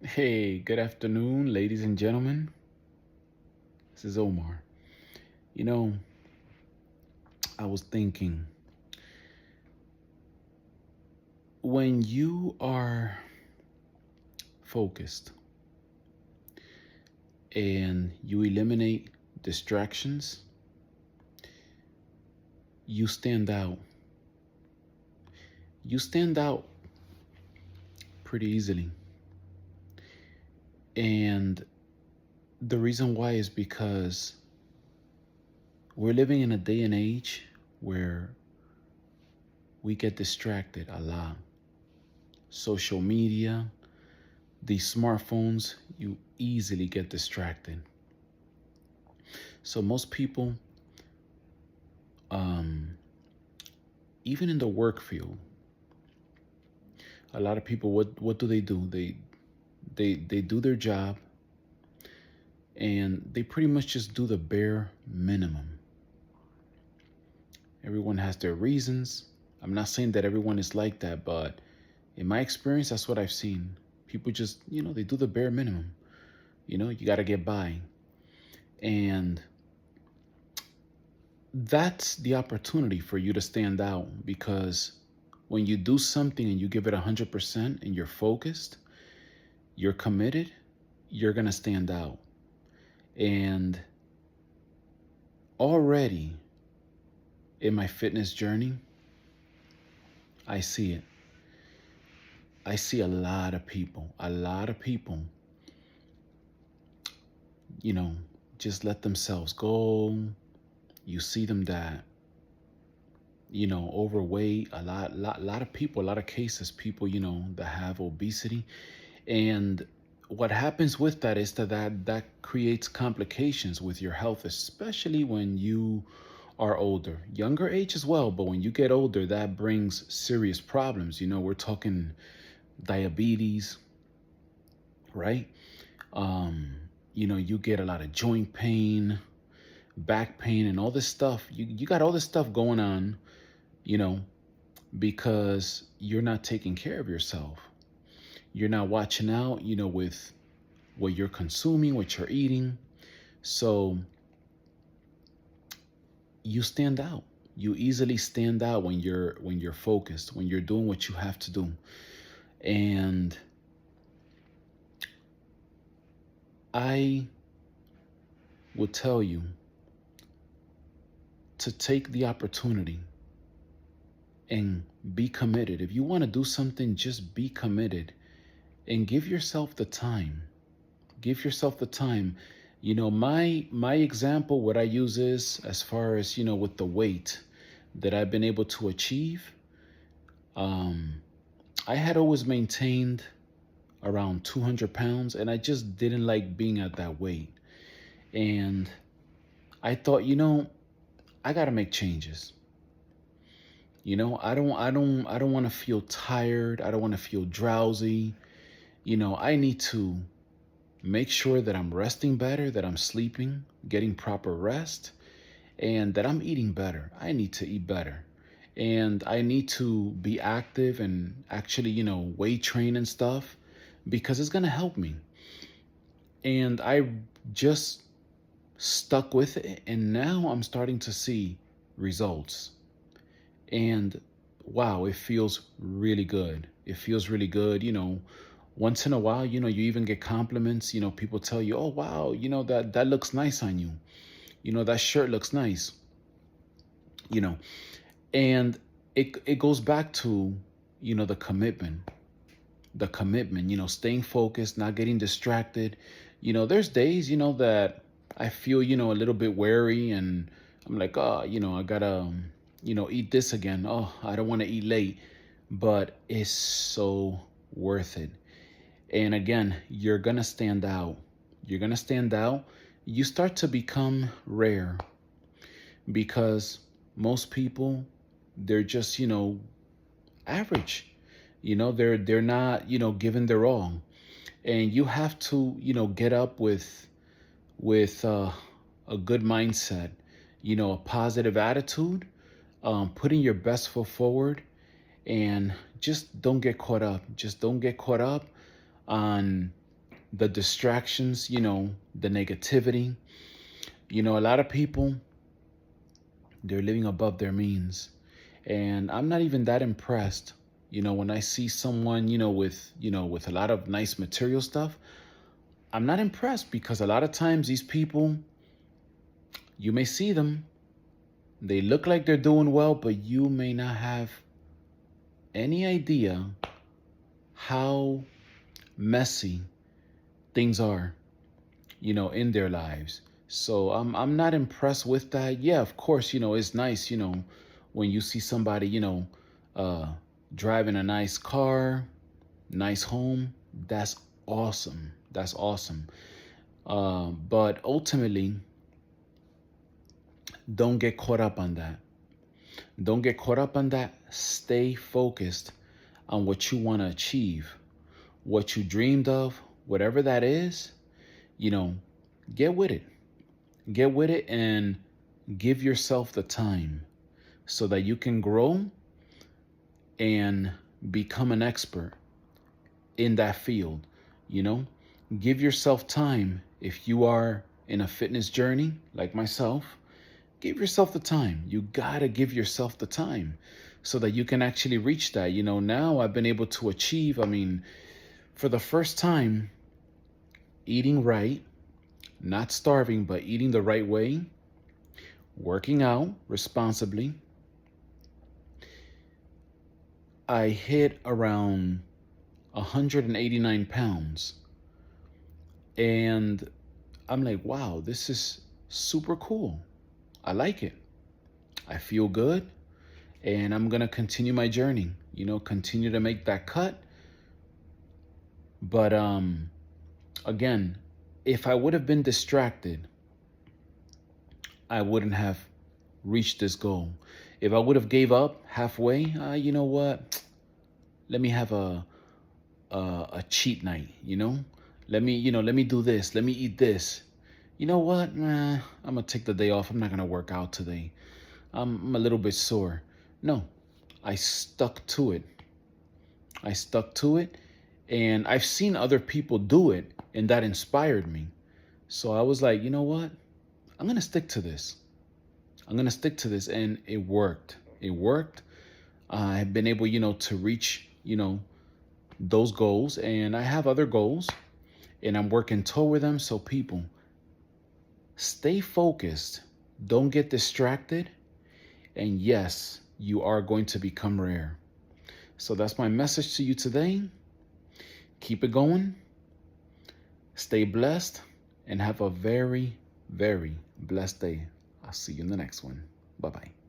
Hey, good afternoon, ladies and gentlemen. This is Omar. You know, I was thinking when you are focused and you eliminate distractions, you stand out. You stand out pretty easily. And the reason why is because we're living in a day and age where we get distracted a lot. Social media, these smartphones, you easily get distracted. So most people, um, even in the work field, a lot of people, what do? They do their job and they pretty much just do the bare minimum. Everyone has their reasons. I'm not saying that everyone is like that, but in my experience, that's what I've seen. People just, they do the bare minimum. You got to get by. And that's the opportunity for you to stand out because when you do something and you give it 100% and you're focused, you're committed, you're going to stand out. And already in my fitness journey, I see it. I see a lot of people, you know, just let themselves go. You see them that, overweight, lot of people, a lot of cases, people, that have obesity. And what happens with that is that creates complications with your health, especially when you are older. Younger age as well, but when you get older, that brings serious problems. We're talking diabetes, right? Um, you get a lot of joint pain, back pain, and all this stuff. You got all this stuff going on, you know, because you're not taking care of yourself. You're not watching out, with what you're consuming, what you're eating. So you stand out. You easily stand out when you're focused, when you're doing what you have to do. And I would tell you to take the opportunity and be committed. If you want to do something, just be committed and give yourself the time. Give yourself the time. My example, what I use is as far as, with the weight that I've been able to achieve, um, I had always maintained around 200 pounds and I just didn't like being at that weight. And I thought, I got to make changes. I don't want to feel tired. I don't want to feel drowsy. I need to make sure that I'm resting better, that I'm sleeping, getting proper rest, and that I'm eating better. I need to eat better. And I need to be active and actually, weight train and stuff because it's going to help me. And I just stuck with it. And now I'm starting to see results. And wow, it feels really good. It feels really good. Once in a while, you even get compliments. People tell you, oh, wow, that looks nice on you. That shirt looks nice, you know, and it goes back to, the commitment, staying focused, not getting distracted. There's days, that I feel, a little bit wary and I'm like, oh, I gotta, eat this again. Oh, I don't want to eat late, but it's so worth it. And again, you're going to stand out. You're going to stand out. You start to become rare because most people, they're just, average. They're not, giving their all. And you have to, get up with a good mindset, a positive attitude, putting your best foot forward, and just don't get caught up. Just don't get caught up on the distractions, the negativity. A lot of people, they're living above their means. And I'm not even that impressed. When I see someone, with a lot of nice material stuff, I'm not impressed because a lot of times these people, you may see them, they look like they're doing well, but you may not have any idea how messy things are, in their lives. So I'm not impressed with that. Yeah, of course, it's nice, when you see somebody, uh driving a nice car, nice home. That's awesome. That's awesome. But ultimately, don't get caught up on that. Don't get caught up on that. Stay focused on what you want to achieve, what you dreamed of, whatever that is, you know, get with it. Get with it and give yourself the time so that you can grow and become an expert in that field. You know, give yourself time. If you are in a fitness journey like myself, give yourself the time. You gotta give yourself the time so that you can actually reach that. Now I've been able to achieve, for the first time, eating right, not starving, but eating the right way, working out responsibly. I hit around 189 pounds. And I'm like, wow, this is super cool. I like it. I feel good. And I'm going to continue my journey, continue to make that cut. But again, if I would have been distracted, I wouldn't have reached this goal. If I would have gave up halfway, you know what? Let me have a cheat night, let me do this. Let me eat this. You know what? I'm going to take the day off. I'm not going to work out today. I'm a little bit sore. No, I stuck to it. I stuck to it. And I've seen other people do it, and that inspired me. So I was like, you know what? I'm going to stick to this. I'm going to stick to this. And it worked. It worked. I've been able, to reach, those goals. And I have other goals, and I'm working toward them. So people, stay focused. Don't get distracted. And yes, you are going to become rare. So that's my message to you today. Keep it going. Stay blessed and have a very, very blessed day. I'll see you in the next one. Bye-bye.